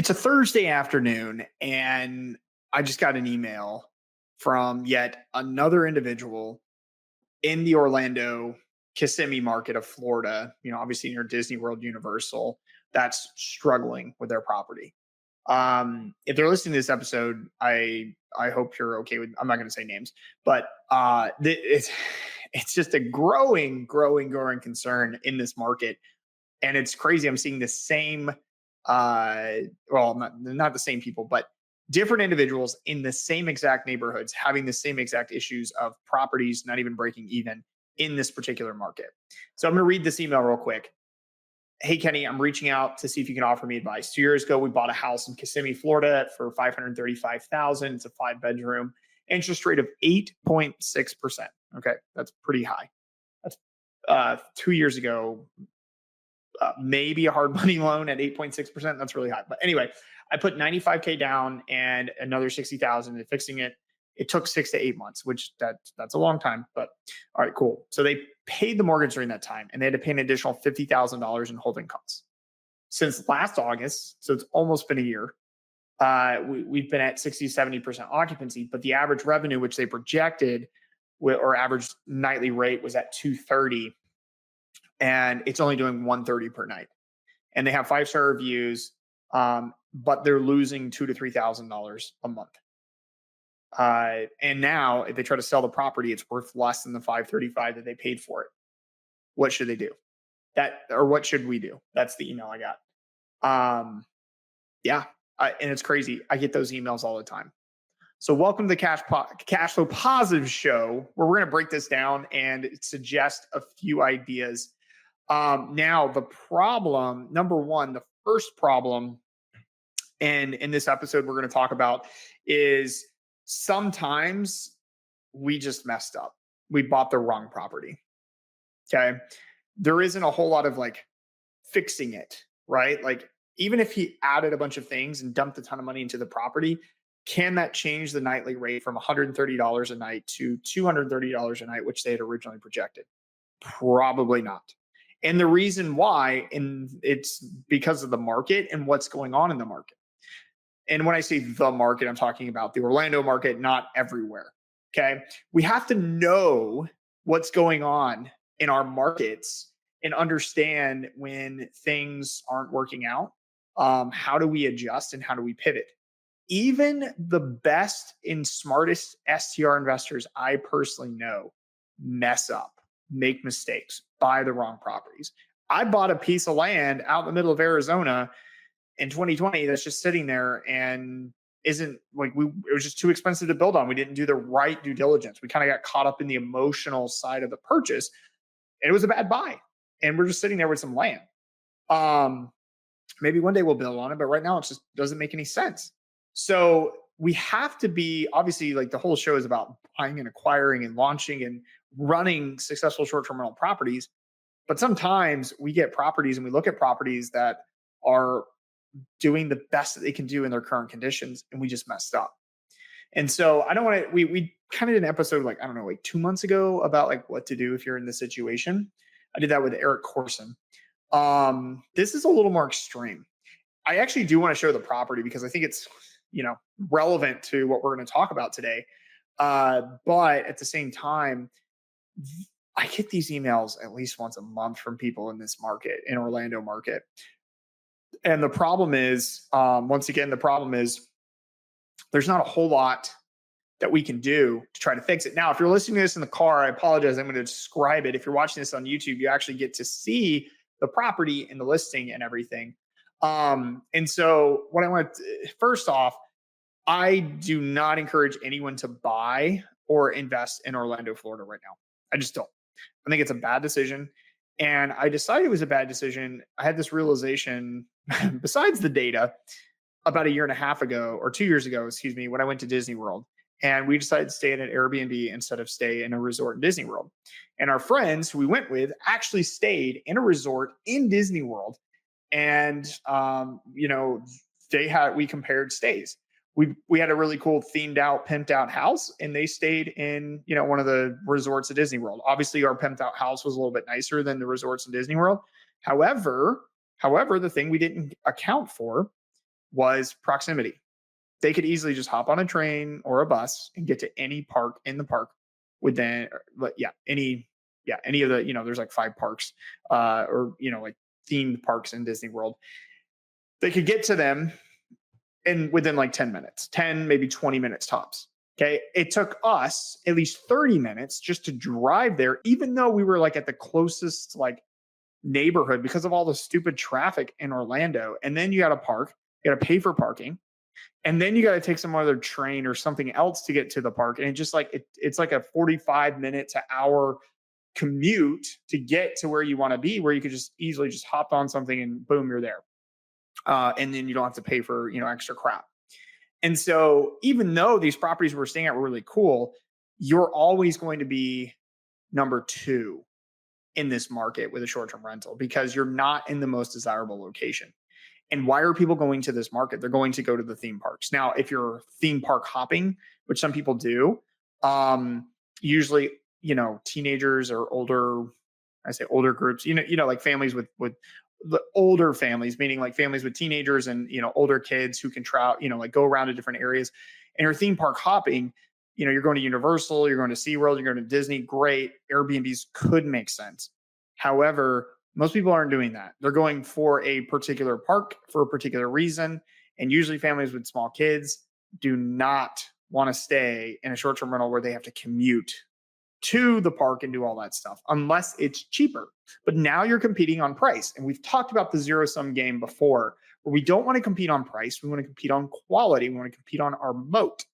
It's a Thursday afternoon, and I just got an email from yet another individual in the Orlando Kissimmee market of Florida, obviously near Disney World Universal, that's struggling with their property. If they're listening to this episode, I hope you're okay with. I'm not going to say names, but it's just a growing concern in this market, and it's crazy. I'm seeing the same, well, not the same people, but different individuals in the same exact neighborhoods having the same exact issues of properties not even breaking even in this particular market. So I'm going to read this email real quick. Hey, Kenny, I'm reaching out to see if you can offer me advice. 2 years ago, we bought a house in Kissimmee, Florida for $535,000. It's a 5-bedroom, interest rate of 8.6%. Okay, that's pretty high. That's 2 years ago, maybe a hard money loan at 8.6%. That's really high. But anyway, I put 95K down and another 60,000 in fixing it. It took 6 to 8 months, which that's a long time, but all right, cool. So they paid the mortgage during that time, and they had to pay an additional $50,000 in holding costs. Since last August, so it's almost been a year, we've been at 60-70% occupancy, but the average revenue, which they projected, or average nightly rate, was at 230, and it's only doing 130 per night. And they have 5-star reviews, but they're losing $2,000 to $3,000 a month. And now, if they try to sell the property, it's worth less than the 535 that they paid for it. What should they do? Or what should we do? That's the email I got. Yeah, and it's crazy. I get those emails all the time. So welcome to the Cash Flow Positive Show, where we're going to break this down and suggest a few ideas. Now, the problem, number one, the first problem, and in this episode we're going to talk about, is sometimes we just messed up. We bought the wrong property. Okay. There isn't a whole lot of fixing it, right? Like, even if he added a bunch of things and dumped a ton of money into the property, can that change the nightly rate from $130 a night to $230 a night, which they had originally projected? Probably not. And the reason why, and it's because of the market and what's going on in the market. And when I say the market, I'm talking about the Orlando market, not everywhere. Okay. We have to know what's going on in our markets and understand when things aren't working out. How do we adjust and how do we pivot? Even the best and smartest STR investors I personally know mess up, make mistakes, buy the wrong properties. I bought a piece of land out in the middle of Arizona in 2020 that's just sitting there and it was just too expensive to build on. We didn't do the right due diligence. We kind of got caught up in the emotional side of the purchase, and it was a bad buy. And we're just sitting there with some land. Maybe one day we'll build on it, but right now it just doesn't make any sense. So we have to be, obviously, the whole show is about buying and acquiring and launching and running successful short-term rental properties. But sometimes we get properties and we look at properties that are doing the best that they can do in their current conditions, and we just messed up. And so I don't want to, we kind of did an episode 2 months ago about what to do if you're in this situation. I did that with Eric Corson. This is a little more extreme. I actually do want to show the property because I think it's, relevant to what we're going to talk about today. But at the same time, I get these emails at least once a month from people in this market, in Orlando market. And the problem is, once again, there's not a whole lot that we can do to try to fix it. Now, if you're listening to this in the car, I apologize. I'm going to describe it. If you're watching this on YouTube, you actually get to see the property and the listing and everything. And so what I want to, first off, I do not encourage anyone to buy or invest in Orlando, Florida right now. I just don't. I think it's a bad decision. And I decided it was a bad decision. I had this realization, besides the data, about a year and a half ago, or 2 years ago, excuse me, when I went to Disney World. And we decided to stay at an Airbnb instead of stay in a resort in Disney World. And our friends who we went with actually stayed in a resort in Disney World. And, we compared stays. We had a really cool themed out, pimped out house, and they stayed in, one of the resorts at Disney World. Obviously, our pimped out house was a little bit nicer than the resorts in Disney World. However, the thing we didn't account for was proximity. They could easily just hop on a train or a bus and get to any park in the park within, any of the, there's like 5 parks, or, like themed parks in Disney World. They could get to them in within like 10 minutes, 10, maybe 20 minutes tops. Okay. It took us at least 30 minutes just to drive there, even though we were like at the closest like neighborhood because of all the stupid traffic in Orlando. And then you got to park, you got to pay for parking. And then you got to take some other train or something else to get to the park. And it just like, it's like a 45-minute to hour commute to get to where you want to be, where you could just easily just hop on something and boom, you're there. And then you don't have to pay for, extra crap. And so even though these properties we're staying at were really cool, you're always going to be number 2 in this market with a short-term rental because you're not in the most desirable location. And why are people going to this market? They're going to go to the theme parks. Now, if you're theme park hopping, which some people do, usually, teenagers or older, I say older groups, like families with the older families, meaning like families with teenagers and, older kids who can travel, like go around to different areas. And you're theme park hopping, you're going to Universal, you're going to SeaWorld, you're going to Disney, great. Airbnbs could make sense. However, most people aren't doing that. They're going for a particular park for a particular reason. And usually families with small kids do not want to stay in a short-term rental where they have to commute to the park and do all that stuff unless it's cheaper. But now you're competing on price. And we've talked about the zero-sum game before, where we don't want to compete on price. We want to compete on quality. We want to compete on our moat.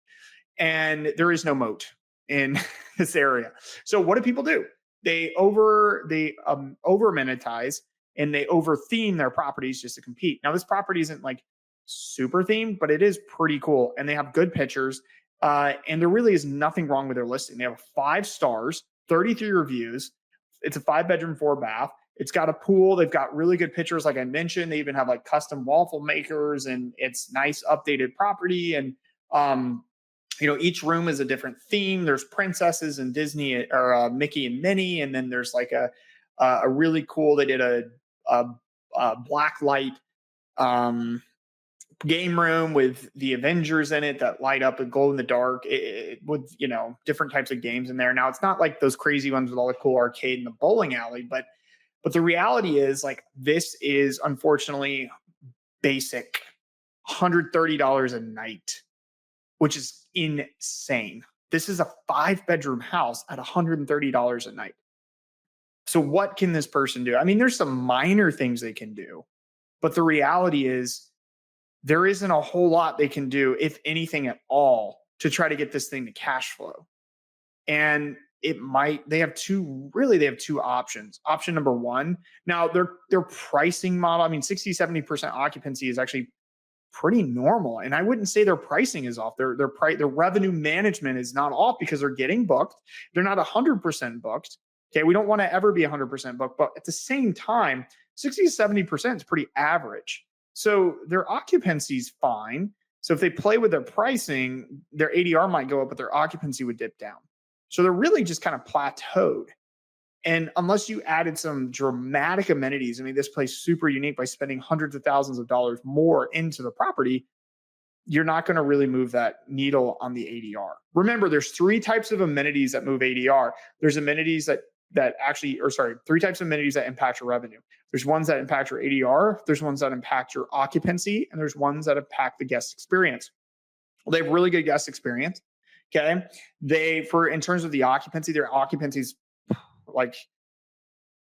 And there is no moat in this area. So what do people do? They over amenitize and they over theme their properties just to compete. Now, this property isn't like super themed, but it is pretty cool. And they have good pictures. And there really is nothing wrong with their listing. They have 5 stars, 33 reviews. It's a 5-bedroom, 4-bath. It's got a pool. They've got really good pictures. Like I mentioned, they even have like custom waffle makers and it's nice updated property. And, each room is a different theme. There's princesses and Disney or Mickey and Minnie. And then there's like a really cool, they did a black light, game room with the Avengers in it that light up and glow in the dark with, different types of games in there. Now it's not like those crazy ones with all the cool arcade and the bowling alley, but the reality is like, this is unfortunately basic $130 a night, which is insane. This is a 5-bedroom house at $130 a night. So what can this person do? I mean, there's some minor things they can do, but the reality is there isn't a whole lot they can do, if anything at all, to try to get this thing to cash flow. And they have two options. Option number 1, now their pricing model, I mean, 60-70% occupancy is actually pretty normal. And I wouldn't say their pricing is off. Their revenue management is not off because they're getting booked. They're not 100% booked. Okay. We don't want to ever be 100% booked, but at the same time, 60-70% is pretty average. So their occupancy is fine. So if they play with their pricing, their ADR might go up, but their occupancy would dip down. So they're really just kind of plateaued. And unless you added some dramatic amenities, I mean, this place is super unique by spending hundreds of thousands of dollars more into the property, you're not going to really move that needle on the ADR. Remember, there's 3 types of amenities that move ADR. There's amenities three types of amenities that impact your revenue. There's ones that impact your ADR, there's ones that impact your occupancy, and there's ones that impact the guest experience. Well, they have really good guest experience. Okay. In terms of the occupancy, their occupancy is like,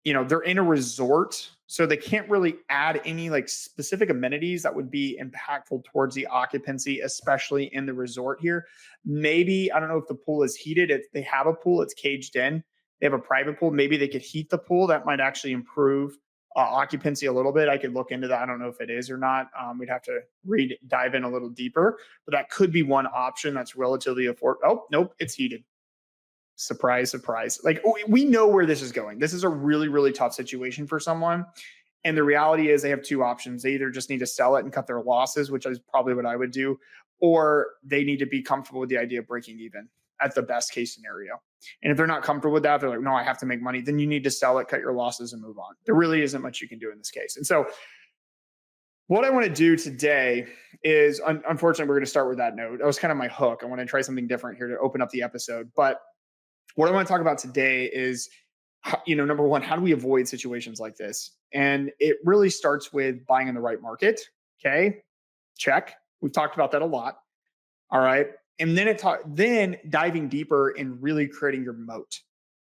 they're in a resort, so they can't really add any like specific amenities that would be impactful towards the occupancy, especially in the resort here. Maybe, I don't know if the pool is heated. If they have a pool, it's caged in. They have a private pool. Maybe they could heat the pool. That might actually improve occupancy a little bit. I could look into that. I don't know if it is or not. We'd have to dive in a little deeper, but that could be one option that's relatively affordable. Oh, nope, it's heated. Surprise, surprise. Like, we know where this is going. This is a really, really tough situation for someone. And the reality is they have 2 options. They either just need to sell it and cut their losses, which is probably what I would do, or they need to be comfortable with the idea of breaking even at the best case scenario. And if they're not comfortable with that, they're like, no, I have to make money. Then you need to sell it, cut your losses, and move on. There really isn't much you can do in this case. And so what I want to do today is unfortunately, we're going to start with that note. That was kind of my hook. I want to try something different here to open up the episode. But what I want to talk about today is, number one, how do we avoid situations like this? And it really starts with buying in the right market. Okay. Check. We've talked about that a lot. All right. And then diving deeper and really creating your moat.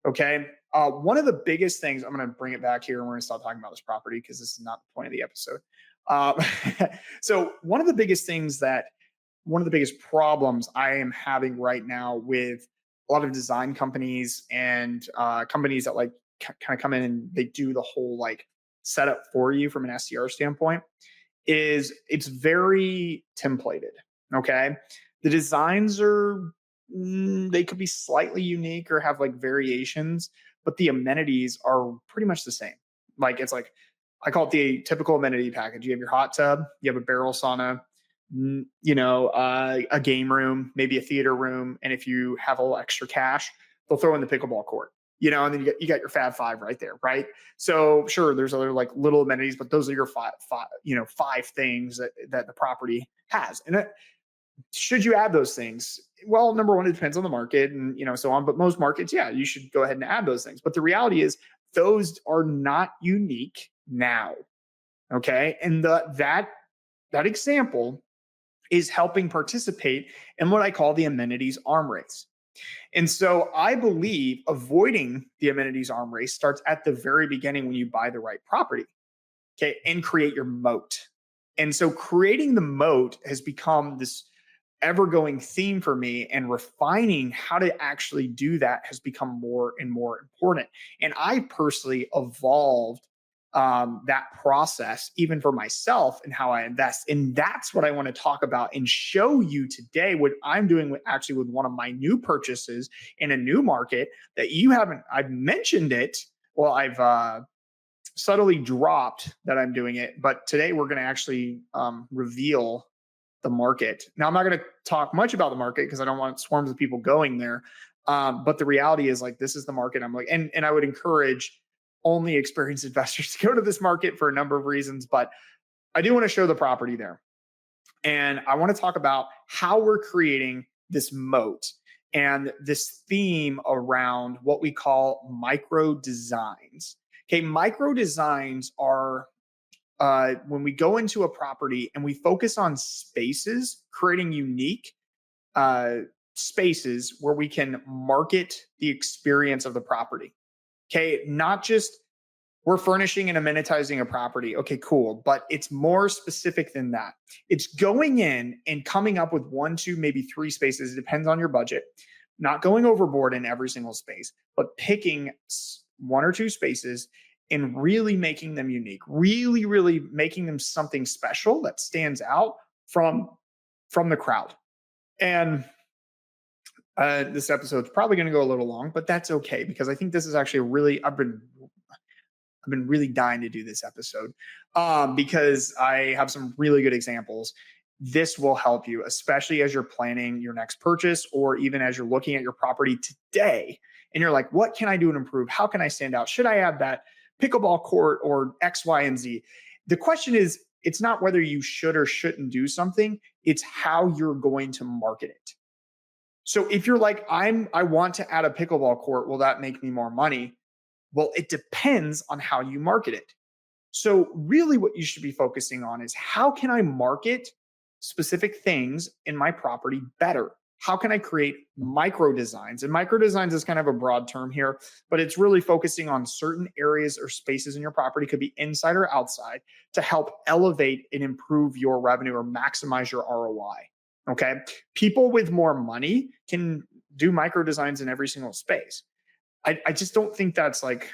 Okay. One of the biggest things, I'm going to bring it back here and we're going to stop talking about this property because this is not the point of the episode. So one of the biggest problems I am having right now with a lot of design companies and companies that like kind of come in and they do the whole like setup for you from an STR standpoint is it's very templated. Okay. The designs are, they could be slightly unique or have like variations, but the amenities are pretty much the same. Like it's like, I call it the typical amenity package. You have your hot tub, you have a barrel sauna, a game room, maybe a theater room. And if you have a little extra cash, they'll throw in the pickleball court, and then you got your Fab Five right there, right? So sure, there's other like little amenities, but those are your five things that the property has. And should you add those things? Well, number one, it depends on the market and so on. But most markets, yeah, you should go ahead and add those things. But the reality is those are not unique now. Okay. And that example is helping participate in what I call the amenities arm race. And so I believe avoiding the amenities arm race starts at the very beginning when you buy the right property, okay, and create your moat. And so creating the moat has become this ever-going theme for me, and refining how to actually do that has become more and more important. And I personally evolved that process even for myself and how I invest. And that's what I want to talk about and show you today what I'm doing with one of my new purchases in a new market that you haven't, I've mentioned it. Well, I've subtly dropped that I'm doing it, but today we're going to actually reveal the market. Now, I'm not going to talk much about the market because I don't want swarms of people going there. But the reality is like, this is the market I'm like, and I would encourage only experienced investors to go to this market for a number of reasons, but I do want to show the property there. And I want to talk about how we're creating this moat and this theme around what we call micro designs. Okay, micro designs are when we go into a property and we focus on spaces, creating unique spaces where we can market the experience of the property. Okay, not just we're furnishing and amenitizing a property. Okay, cool. But it's more specific than that. It's going in and coming up with 1, 2, maybe 3 spaces. It depends on your budget. Not going overboard in every single space, but picking 1 or 2 spaces and really making them unique, really, really making them something special that stands out from the crowd. And this episode's probably going to go a little long, but that's okay because I think this is actually I've been really dying to do this episode because I have some really good examples. This will help you, especially as you're planning your next purchase or even as you're looking at your property today. And you're like, what can I do to improve? How can I stand out? Should I add that pickleball court or X, Y, and Z? The question is, it's not whether you should or shouldn't do something. It's how you're going to market it. So if you're like, I want to add a pickleball court, will that make me more money? Well, it depends on how you market it. So really what you should be focusing on is how can I market specific things in my property better? How can I create micro designs? And micro designs is kind of a broad term here, but it's really focusing on certain areas or spaces in your property, could be inside or outside, to help elevate and improve your revenue or maximize your ROI. Okay. People with more money can do micro designs in every single space. I just don't think that's like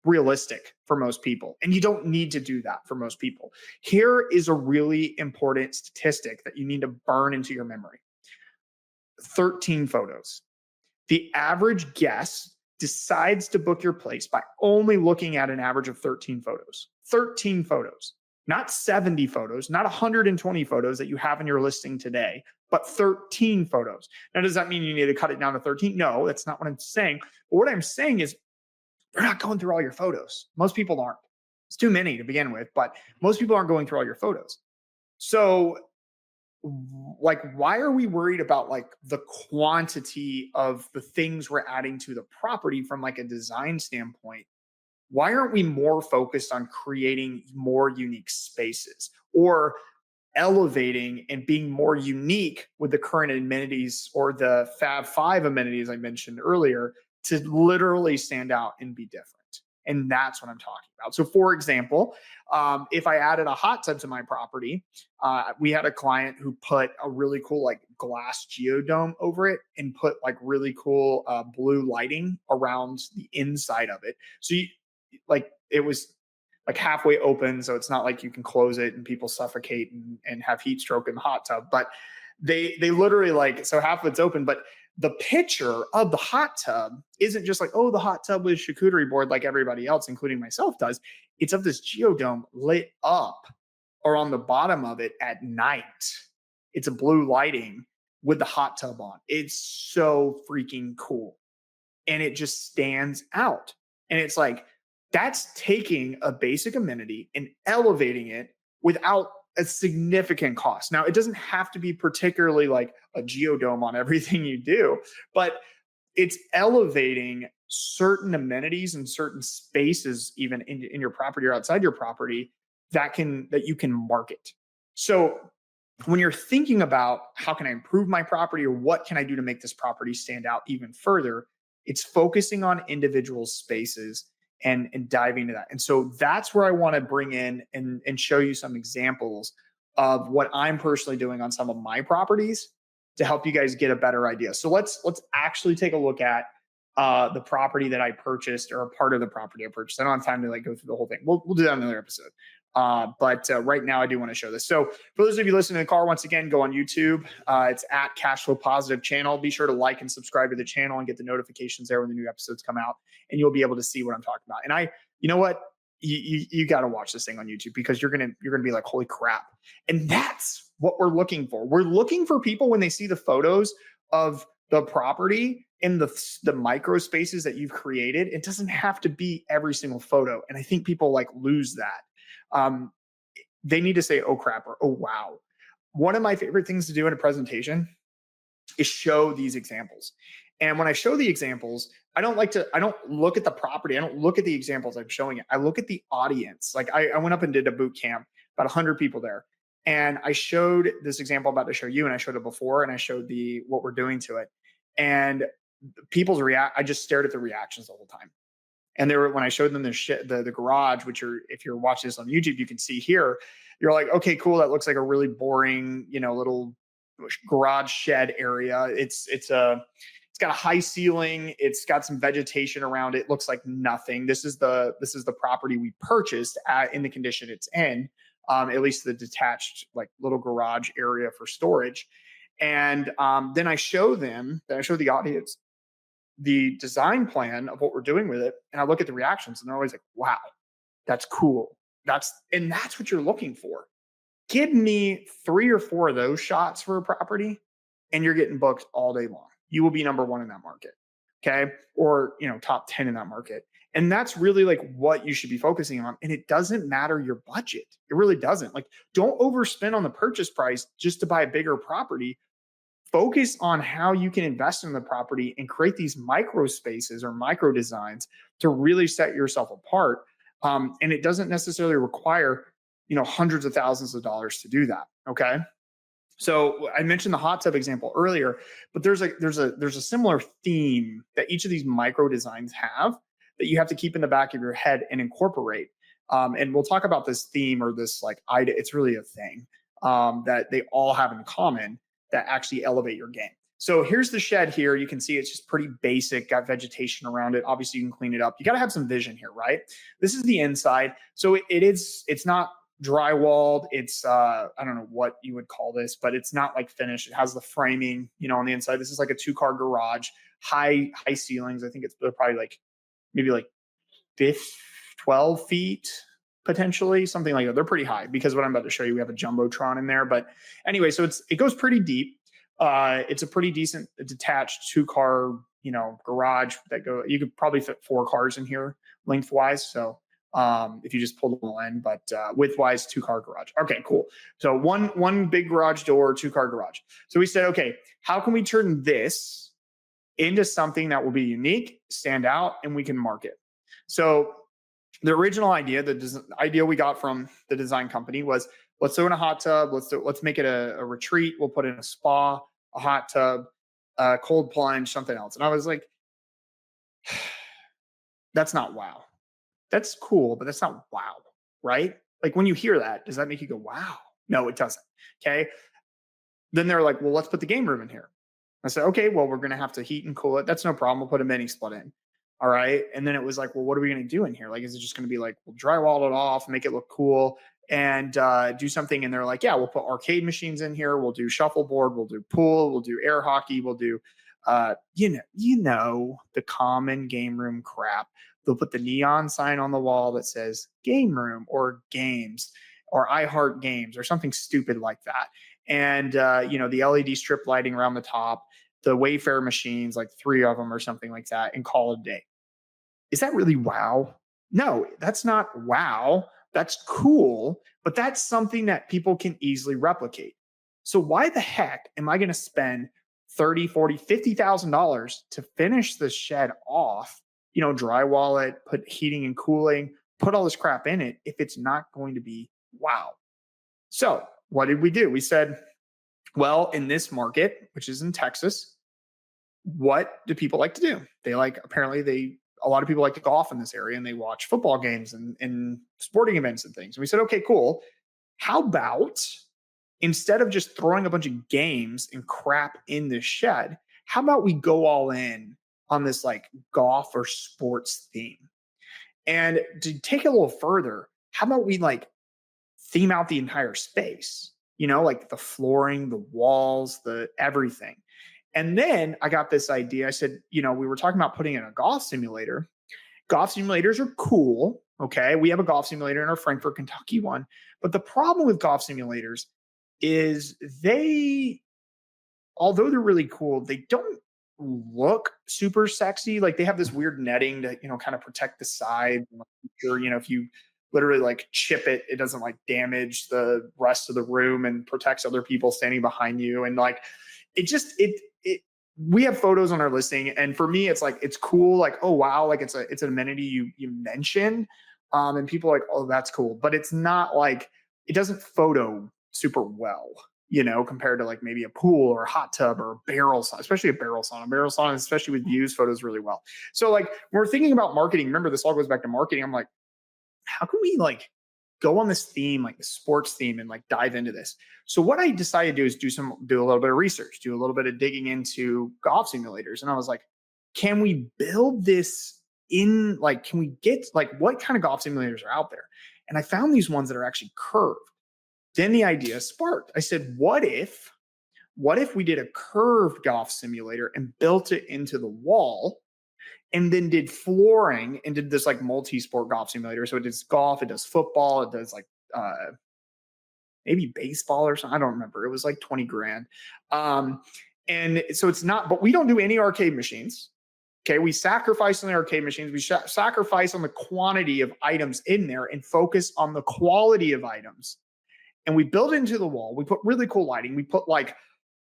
realistic for most people. And you don't need to do that for most people. Here is a really important statistic that you need to burn into your memory. 13 photos. The average guest decides to book your place by only looking at an average of 13 photos. 13 photos. Not 70 photos, not 120 photos that you have in your listing today, but 13 photos. Now, does that mean you need to cut it down to 13? No, that's not what I'm saying. But what I'm saying is you're not going through all your photos. Most people aren't. It's too many to begin with, but most people aren't going through all your photos. So like, why are we worried about like the quantity of the things we're adding to the property from like a design standpoint? Why aren't we more focused on creating more unique spaces or elevating and being more unique with the current amenities or the Fab Five amenities I mentioned earlier to literally stand out and be different? And that's what I'm talking about. So, for example, if I added a hot tub to my property, we had a client who put a really cool like glass geodome over it and put like really cool blue lighting around the inside of it. So, like it was like halfway open, so it's not like you can close it and people suffocate and have heat stroke in the hot tub. But they literally like, so half of it's open, but the picture of the hot tub isn't just like, oh, the hot tub with charcuterie board like everybody else, including myself, does. It's of this geodome lit up or on the bottom of it at night. It's a blue lighting with the hot tub on. It's so freaking cool. And it just stands out. And it's like, that's taking a basic amenity and elevating it without a significant cost. Now, it doesn't have to be particularly like a geodome on everything you do, but it's elevating certain amenities and certain spaces, even in your property or outside your property, that you can market. So when you're thinking about how can I improve my property or what can I do to make this property stand out even further, it's focusing on individual spaces and diving into that. And so that's where I want to bring in and show you some examples of what I'm personally doing on some of my properties to help you guys get a better idea. So let's actually take a look at the property that I purchased, or a part of the property I purchased. I don't have time to like go through the whole thing. We'll do that in another episode. But right now I do want to show this. So for those of you listening in the car, once again, go on YouTube. It's at Cashflow Positive channel. Be sure to like and subscribe to the channel and get the notifications there when the new episodes come out, and you'll be able to see what I'm talking about. And you know what? You got to watch this thing on YouTube, because you're gonna be like, holy crap. And that's what we're looking for. We're looking for people when they see the photos of the property in the micro spaces that you've created. It doesn't have to be every single photo. And I think people like lose that. They need to say, oh crap, or oh wow. One of my favorite things to do in a presentation is show these examples. And when I show the examples, I don't look at the property. I don't look at the examples I'm showing it. I look at the audience. Like I went up and did a boot camp, about 100 people there. And I showed this example I'm about to show you, and I showed it before, and I showed what we're doing to it. And I just stared at the reactions the whole time. And when I showed them the garage, which if you're watching this on YouTube, you can see here, you're like, okay, cool. That looks like a really boring, little garage shed area. It's got a high ceiling. It's got some vegetation around it. Looks like nothing. This is the property we purchased in the condition it's in, at least the detached like little garage area for storage. And then I show the audience the design plan of what we're doing with it. And I look at the reactions, and they're always like, wow, that's cool. That's what you're looking for. Give me 3 or 4 of those shots for a property, and you're getting booked all day long. You will be number 1 in that market. Okay. Or, top 10 in that market. And that's really like what you should be focusing on. And it doesn't matter your budget. It really doesn't. Like, don't overspend on the purchase price just to buy a bigger property. Focus on how you can invest in the property and create these micro spaces or micro designs to really set yourself apart. And it doesn't necessarily require, hundreds of thousands of dollars to do that. Okay. So I mentioned the hot tub example earlier, but there's a similar theme that each of these micro designs have that you have to keep in the back of your head and incorporate. And we'll talk about this theme, or this like idea. It's really a thing that they all have in common that actually elevate your game. So here's the shed here. You can see it's just pretty basic, got vegetation around it. Obviously, you can clean it up. You got to have some vision here, right? This is the inside. So it's not drywalled. It's, I don't know what you would call this, but it's not like finished. It has the framing, on the inside. This is like a 2-car garage, high ceilings. I think they're probably like maybe like 12 feet, potentially, something like that. They're pretty high, because what I'm about to show you, we have a Jumbotron in there. But anyway, so it goes pretty deep. It's a pretty decent detached 2-car, garage you could probably fit 4 cars in here lengthwise. So if you just pull them all in, but width-wise, 2-car garage. Okay, cool. So one big garage door, 2-car garage. So we said, okay, how can we turn this into something that will be unique, stand out, and we can market? So the original idea, the idea we got from the design company was, let's throw in a hot tub. Let's make it a retreat. We'll put in a spa, a hot tub, a cold plunge, something else. And I was like, that's not wow. That's cool, but that's not wow, right? Like when you hear that, does that make you go, wow? No, it doesn't. Okay. Then they're like, well, let's put the game room in here. I said, okay, well, we're going to have to heat and cool it. That's no problem. We'll put a mini split in. All right. And then it was like, well, what are we going to do in here? Like, is it just going to be like, we'll drywall it off, make it look cool, and do something? And they're like, yeah, we'll put arcade machines in here. We'll do shuffleboard. We'll do pool. We'll do air hockey. We'll do, the common game room crap. They'll put the neon sign on the wall that says game room or games or I heart games or something stupid like that. And, the LED strip lighting around the top, the Wayfair machines, like 3 of them or something like that, and call it a day. Is that really wow? No, that's not wow. That's cool, but that's something that people can easily replicate. So why the heck am I going to spend 30, 40, $50,000 to finish the shed off, drywall it, put heating and cooling, put all this crap in it if it's not going to be wow? So what did we do? We said, well, in this market, which is in Texas, what do people like to do? A lot of people like to golf in this area, and they watch football games and sporting events and things. And we said, okay, cool. How about instead of just throwing a bunch of games and crap in this shed, how about we go all in on this like golf or sports theme? And to take it a little further, how about we like theme out the entire space? Like the flooring, the walls, the everything. And then I got this idea. I said, we were talking about putting in a golf simulator. Golf simulators are cool. Okay. We have a golf simulator in our Frankfort, Kentucky one. But the problem with golf simulators is although they're really cool, they don't look super sexy. Like they have this weird netting to, kind of protect the side. Sure, if you literally like chip it, it doesn't like damage the rest of the room and protects other people standing behind you. And like, we have photos on our listing, and for me, it's like, it's cool. Like, oh wow, like it's an amenity you mentioned, and people are like, oh, that's cool, but it's not like, it doesn't photo super well, compared to like maybe a pool or a hot tub or a barrel sauna, especially a barrel sauna. A barrel sauna, especially with views, photos really well. So like, when we're thinking about marketing, remember this all goes back to marketing. I'm like, how can we like go on this theme, like the sports theme, and like dive into this? So what I decided to do is do a little bit of research, do a little bit of digging into golf simulators. And I was like, can we build this in, like, can we get like, what kind of golf simulators are out there? And I found these ones that are actually curved. Then the idea sparked. I said, what if we did a curved golf simulator and built it into the wall, and then did flooring and did this like multi-sport golf simulator? So it does golf, it does football, it does like maybe baseball or something. I don't remember. It was like 20 grand. And so it's not, but we don't do any arcade machines. Okay. We sacrifice on the arcade machines. We sacrifice on the quantity of items in there and focus on the quality of items. And we build into the wall. We put really cool lighting. We put like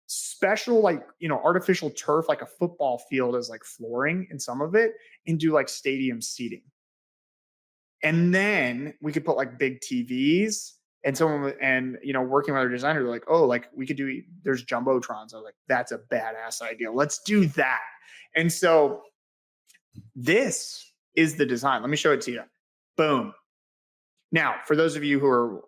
special, like, artificial turf, like a football field as like flooring in some of it, and do like stadium seating. And then we could put like big TVs, and working with our designer, they're like, oh, like we could do, there's jumbotrons. I was like, that's a badass idea. Let's do that. And so this is the design. Let me show it to you. Boom. Now, for those of you who are,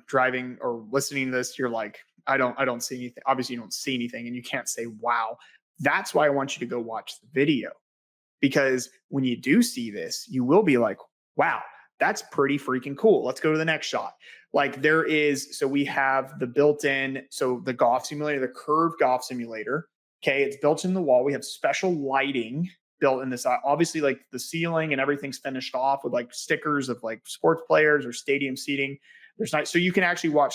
driving or listening to this, you're like, I don't see anything. Obviously, you don't see anything and you can't say, wow. That's why I want you to go watch the video, because when you do see this, you will be like, wow, that's pretty freaking cool. Let's go to the next shot. Like so we have the built-in, so the golf simulator, the curved golf simulator. Okay. It's built in the wall. We have special lighting built in this. Obviously, like the ceiling and everything's finished off with like stickers of like sports players or stadium seating. So you can actually watch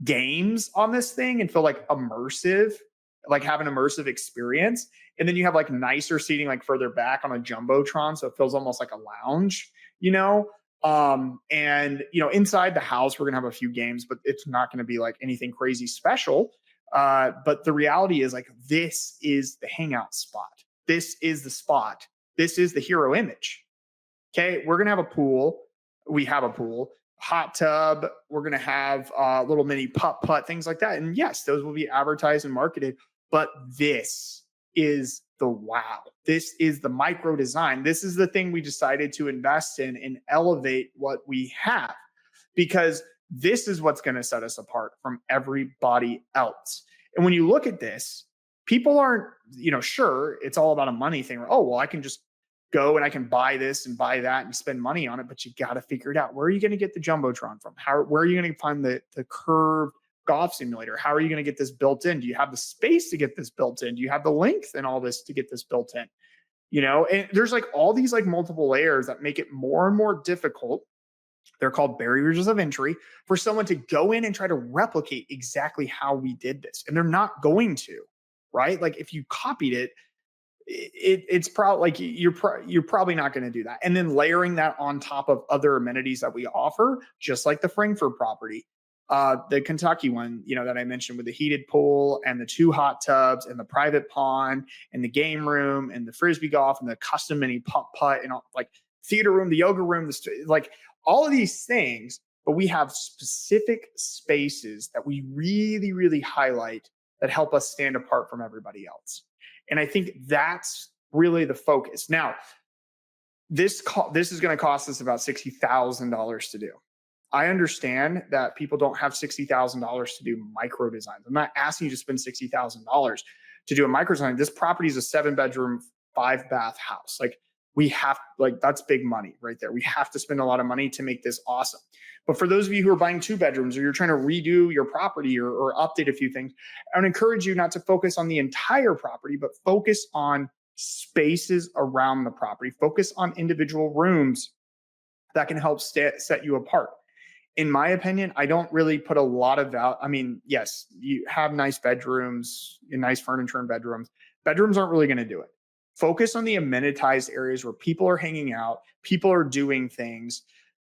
games on this thing and feel like immersive, like have an immersive experience. And then you have like nicer seating like further back on a jumbotron, so it feels almost like a lounge, And inside the house, we're gonna have a few games, but it's not gonna be like anything crazy special. But the reality is, like, this is the hangout spot. This is the spot. This is the hero image. Okay, we're gonna have a pool. We have a pool, hot tub. We're gonna have little mini putt, things like that. And yes, those will be advertised and marketed. But this is the wow. This is the micro design. This is the thing we decided to invest in and elevate what we have, because this is what's going to set us apart from everybody else. And when you look at this, people aren't, sure, it's all about a money thing. Oh, well, I can just go and I can buy this and buy that and spend money on it, but you got to figure it out. Where are you going to get the Jumbotron from? Where are you going to find the curved golf simulator? How are you going to get this built in? Do you have the space to get this built in? Do you have the length and all this to get this built in? And there's like all these like multiple layers that make it more and more difficult. They're called barriers of entry for someone to go in and try to replicate exactly how we did this. And they're not going to, right? Like if you copied it, it's probably like you're probably not going to do that. And then layering that on top of other amenities that we offer, just like the Frankfurt property, the Kentucky one, that I mentioned, with the heated pool and the 2 hot tubs and the private pond and the game room and the frisbee golf and the custom mini putt and all, like theater room, the yoga room, like all of these things. But we have specific spaces that we really, really highlight that help us stand apart from everybody else. And I think that's really the focus. Now, this is going to cost us about $60,000 to do. I understand that people don't have $60,000 to do micro designs. I'm not asking you to spend $60,000 to do a micro design. This property is a 7-bedroom, 5-bath house. That's big money right there. We have to spend a lot of money to make this awesome. But for those of you who are buying 2 bedrooms, or you're trying to redo your property or update a few things, I would encourage you not to focus on the entire property, but focus on spaces around the property. Focus on individual rooms that can help set you apart. In my opinion, I don't really put a lot of value. I mean, yes, you have nice bedrooms, nice furniture in bedrooms. Bedrooms aren't really going to do it. Focus on the amenitized areas where people are hanging out, people are doing things,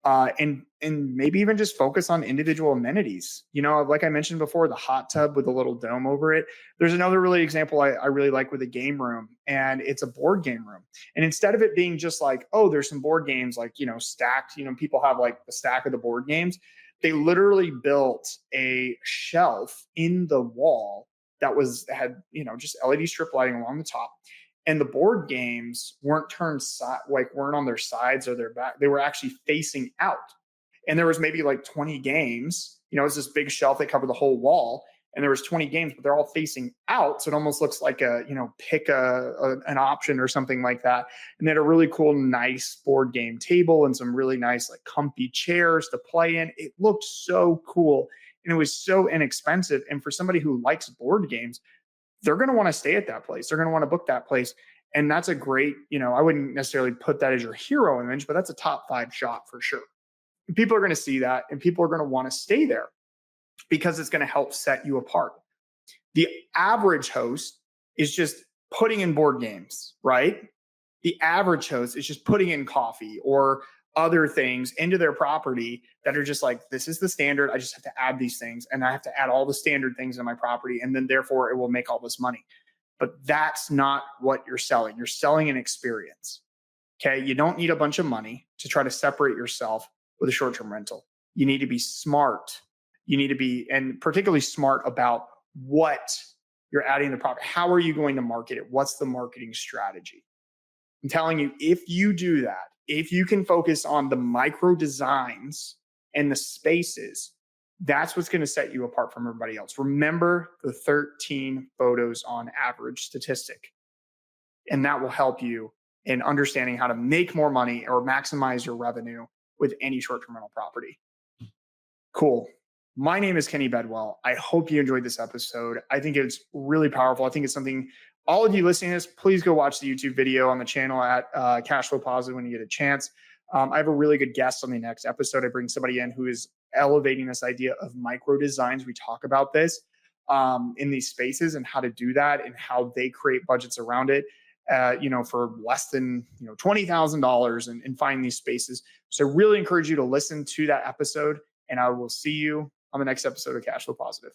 and maybe even just focus on individual amenities. Like I mentioned before, the hot tub with a little dome over it. There's another really example I really like with a game room, and it's a board game room. And instead of it being just like, oh, there's some board games like, stacked, people have like the stack of the board games. They literally built a shelf in the wall that had just LED strip lighting along the top. And the board games weren't weren't on their sides or their back. They were actually facing out. And there was maybe like 20 games. It's this big shelf that covered the whole wall. And there was 20 games, but they're all facing out. So it almost looks like pick an option or something like that. And they had a really cool, nice board game table and some really nice, like, comfy chairs to play in. It looked so cool. And it was so inexpensive. And for somebody who likes board games, they're going to want to stay at that place. They're going to want to book that place. And that's a great, I wouldn't necessarily put that as your hero image, but that's a top 5 shot for sure. And people are going to see that, and people are going to want to stay there because it's going to help set you apart. The average host is just putting in board games, right? The average host is just putting in coffee or other things into their property that are just like, this is the standard. I just have to add these things, and I have to add all the standard things in my property, and then therefore it will make all this money. But that's not what you're selling. You're selling an experience. Okay. You don't need a bunch of money to try to separate yourself with a short-term rental. You need to be smart. You need to be, and particularly smart about what you're adding to the property. How are you going to market it? What's the marketing strategy? I'm telling you, if you do that, if you can focus on the micro designs and the spaces, that's what's going to set you apart from everybody else. Remember the 13 photos on average statistic. And that will help you in understanding how to make more money or maximize your revenue with any short-term rental property. Cool. My name is Kenny Bedwell. I hope you enjoyed this episode. I think it's really powerful. I think it's something, all of you listening to this, please go watch the YouTube video on the channel at Cashflow Positive when you get a chance. I have a really good guest on the next episode. I bring somebody in who is elevating this idea of micro designs. We talk about this in these spaces and how to do that and how they create budgets around it. for less than $20,000 and find these spaces. So really encourage you to listen to that episode, and I will see you on the next episode of Cash Flow Positive.